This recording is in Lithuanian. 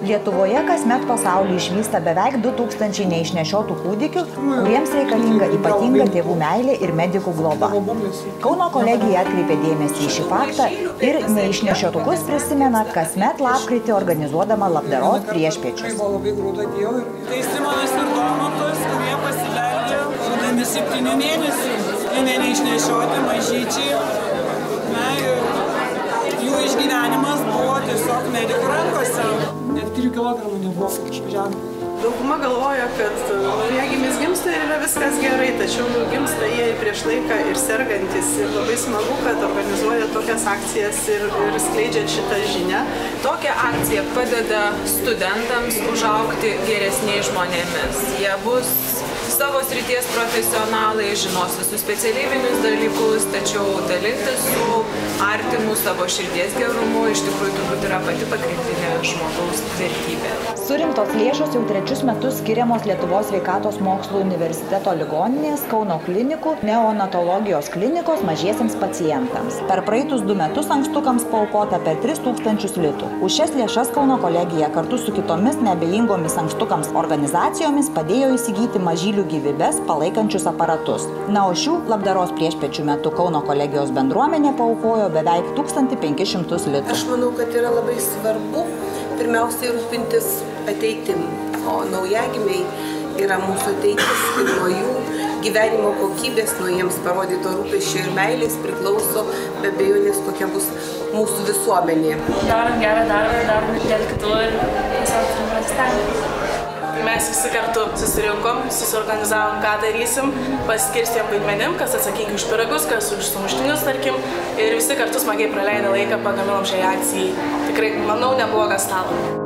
Lietuvoje kasmet pasaulyje išvysta beveik 2000 neišnešiotų kūdikių, kuriems reikalinga ypatinga tėvų meilė ir medikų globa. Kauno kolegija atkreipė dėmesį į šį faktą ir neišnešiotukus prisimena kasmet lapkritį organizuodama labdaros priešpiečius. Tai Simonas ir Domantas, kurie pasibeldė, būdami 7 mėnesių, neišnešioti mažyčiai. Na ir jų išgyvenimas buvo tiesiog medikų rankose. Net 3 kilogramų nebuvo išvažiavę. Dauguma galvoja, kad naujagimis gimsta ir yra viskas gerai, tačiau gimsta jie prieš laiką ir sergantis. Ir labai smagu, kad organizuoja tokias akcijas ir skleidžiant šitą žinią. Tokia akcija padeda studentams užaugti geresniais žmonėmis. Jie bus savo srities profesionalai, žinos visus specialybinius dalykus, tačiau dalintis su artimu savo širdies gerumu iš tikrųjų turbūt yra pati pagrindinė žmogaus vertybė. Surinktos lėšos jau 3 metus skiriamos Lietuvos sveikatos mokslų universiteto ligoninės, Kauno klinikų, neonatologijos klinikos mažiesiems pacientams. Per praeitus 2 metus ankstukams paaukota per 3000 litų. Už šias lėšas Kauno kolegija kartu su kitomis neabejingomis ankstukams organizacijomis padėjo įsigyti mažylių gyvybes palaikančius aparatus. Na, o šių labdaros priešpiečių metu Kauno kolegijos bendruomenė paaukojo beveik 1500 litų. Aš manau, kad yra labai svarbu pirmiausiai rūpintis ateitim, o naujagimiai yra mūsų ateitis ir nuo jų gyvenimo kokybės, nuo jiems parodyto rūpesčio ir meilės priklauso be abejonės, kokia bus mūsų visuomenė. Darom gerą darbą, darom dėl kitų ir tiesiog turim pasistengti. Mes visi kartu susirinkom, susiorganizavom, ką darysim, paskirstėm vaidmenim, kas atsakingi už pyragus, kas už sumuštinius, tarkim, ir visi kartu smagiai praleidę laiką, pagaminom šiai akcijai. Tikrai, manau, neblogą stalą.